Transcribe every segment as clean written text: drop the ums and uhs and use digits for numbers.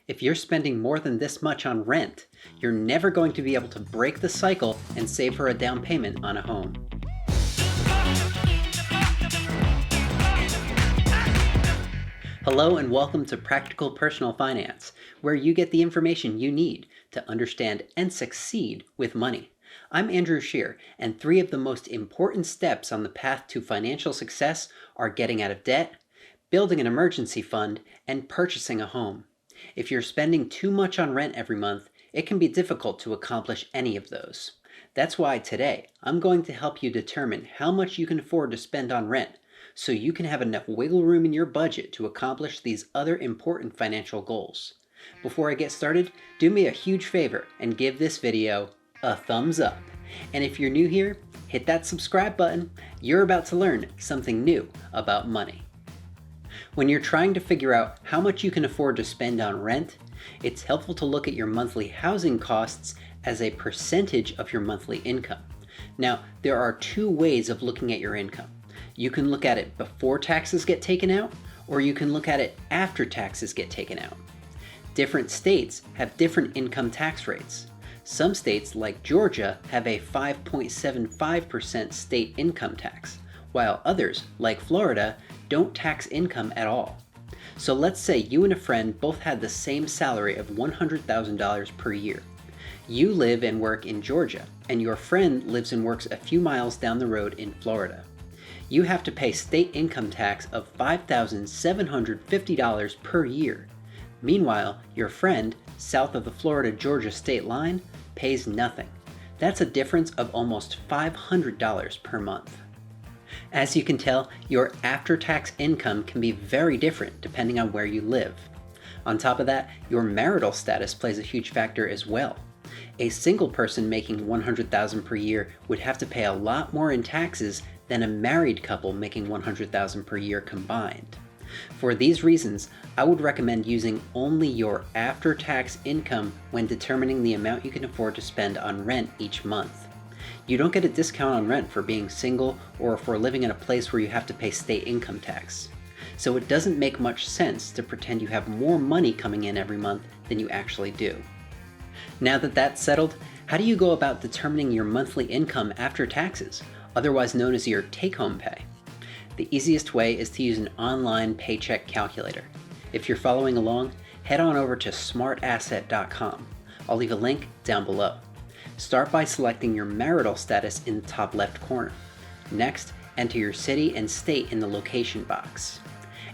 If you're spending more than this much on rent, you're never going to be able to break the cycle and save for a down payment on a home. Hello and welcome to Practical Personal Finance, where you get the information you need to understand and succeed with money. I'm Andrew Scheer, and 3 of the most important steps on the path to financial success are getting out of debt, building an emergency fund, and purchasing a home. If you're spending too much on rent every month, it can be difficult to accomplish any of those. That's why today, I'm going to help you determine how much you can afford to spend on rent, so you can have enough wiggle room in your budget to accomplish these other important financial goals. Before I get started, do me a huge favor and give this video a thumbs up. And if you're new here, hit that subscribe button. You're about to learn something new about money. When you're trying to figure out how much you can afford to spend on rent, it's helpful to look at your monthly housing costs as a percentage of your monthly income. Now, there are 2 ways of looking at your income. You can look at it before taxes get taken out, or you can look at it after taxes get taken out. Different states have different income tax rates. Some states, like Georgia, have a 5.75% state income tax, while others, like Florida, don't tax income at all. So let's say you and a friend both had the same salary of $100,000 per year. You live and work in Georgia, and your friend lives and works a few miles down the road in Florida. You have to pay state income tax of $5,750 per year. Meanwhile, your friend, south of the Florida-Georgia state line, pays nothing. That's a difference of almost $500 per month. As you can tell, your after-tax income can be very different depending on where you live. On top of that, your marital status plays a huge factor as well. A single person making $100,000 per year would have to pay a lot more in taxes than a married couple making $100,000 per year combined. For these reasons, I would recommend using only your after-tax income when determining the amount you can afford to spend on rent each month. You don't get a discount on rent for being single or for living in a place where you have to pay state income tax. So it doesn't make much sense to pretend you have more money coming in every month than you actually do. Now that that's settled, how do you go about determining your monthly income after taxes, otherwise known as your take-home pay? The easiest way is to use an online paycheck calculator. If you're following along, head on over to smartasset.com. I'll leave a link down below. Start by selecting your marital status in the top left corner. Next, enter your city and state in the location box.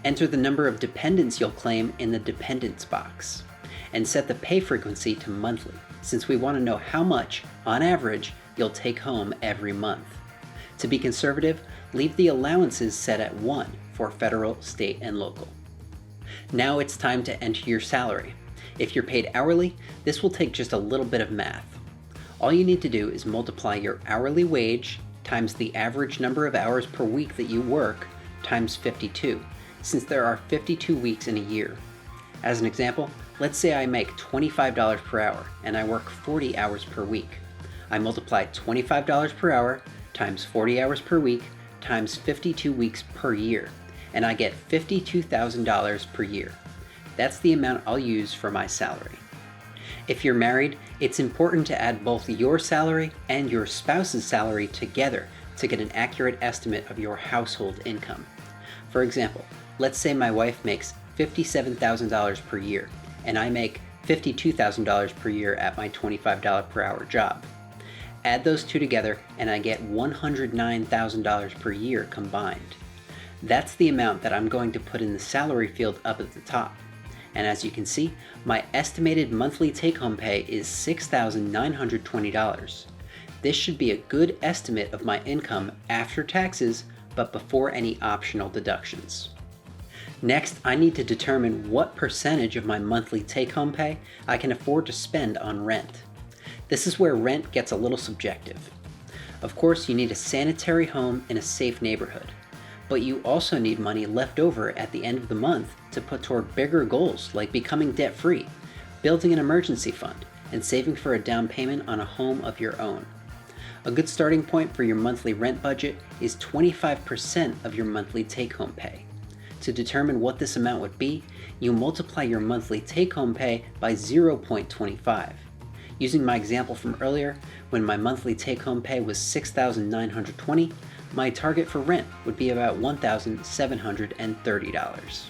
Enter the number of dependents you'll claim in the dependents box. And set the pay frequency to monthly, since we want to know how much, on average, you'll take home every month. To be conservative, leave the allowances set at 1 for federal, state, and local. Now it's time to enter your salary. If you're paid hourly, this will take just a little bit of math. All you need to do is multiply your hourly wage times the average number of hours per week that you work times 52, since there are 52 weeks in a year. As an example, let's say I make $25 per hour and I work 40 hours per week. I multiply $25 per hour times 40 hours per week times 52 weeks per year, and I get $52,000 per year. That's the amount I'll use for my salary. If you're married, it's important to add both your salary and your spouse's salary together to get an accurate estimate of your household income. For example, let's say my wife makes $57,000 per year, and I make $52,000 per year at my $25 per hour job. Add those 2 together and I get $109,000 per year combined. That's the amount that I'm going to put in the salary field up at the top. And as you can see, my estimated monthly take-home pay is $6,920. This should be a good estimate of my income after taxes, but before any optional deductions. Next, I need to determine what percentage of my monthly take-home pay I can afford to spend on rent. This is where rent gets a little subjective. Of course, you need a sanitary home in a safe neighborhood, but you also need money left over at the end of the month to put toward bigger goals like becoming debt-free, building an emergency fund, and saving for a down payment on a home of your own. A good starting point for your monthly rent budget is 25% of your monthly take-home pay. To determine what this amount would be, you multiply your monthly take-home pay by 0.25. Using my example from earlier, when my monthly take-home pay was $6,920, my target for rent would be about $1,730.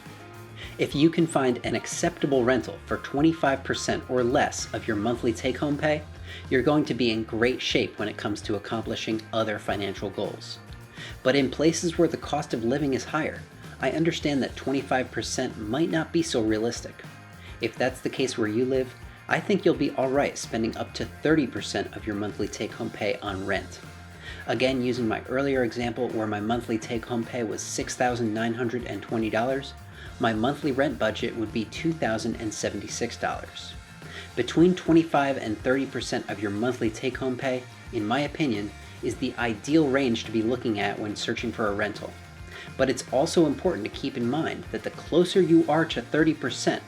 If you can find an acceptable rental for 25% or less of your monthly take-home pay, you're going to be in great shape when it comes to accomplishing other financial goals. But in places where the cost of living is higher, I understand that 25% might not be so realistic. If that's the case where you live, I think you'll be alright spending up to 30% of your monthly take-home pay on rent. Again, using my earlier example where my monthly take-home pay was $6,920, my monthly rent budget would be $2,076. Between 25 and 30% of your monthly take-home pay, in my opinion, is the ideal range to be looking at when searching for a rental. But it's also important to keep in mind that the closer you are to 30%,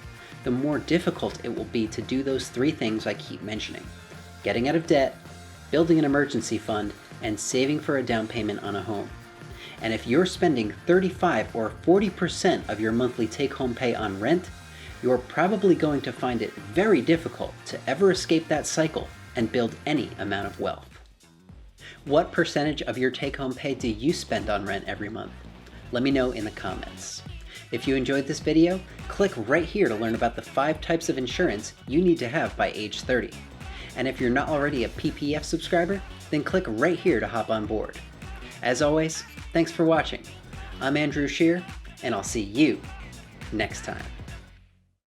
the more difficult it will be to do those three things I keep mentioning: getting out of debt, building an emergency fund, and saving for a down payment on a home. And if you're spending 35 or 40% of your monthly take-home pay on rent, you're probably going to find it very difficult to ever escape that cycle and build any amount of wealth. What percentage of your take-home pay do you spend on rent every month? Let me know in the comments. If you enjoyed this video, click right here to learn about the 5 types of insurance you need to have by age 30. And if you're not already a PPF subscriber, then click right here to hop on board. As always, thanks for watching. I'm Andrew Scheer, and I'll see you next time.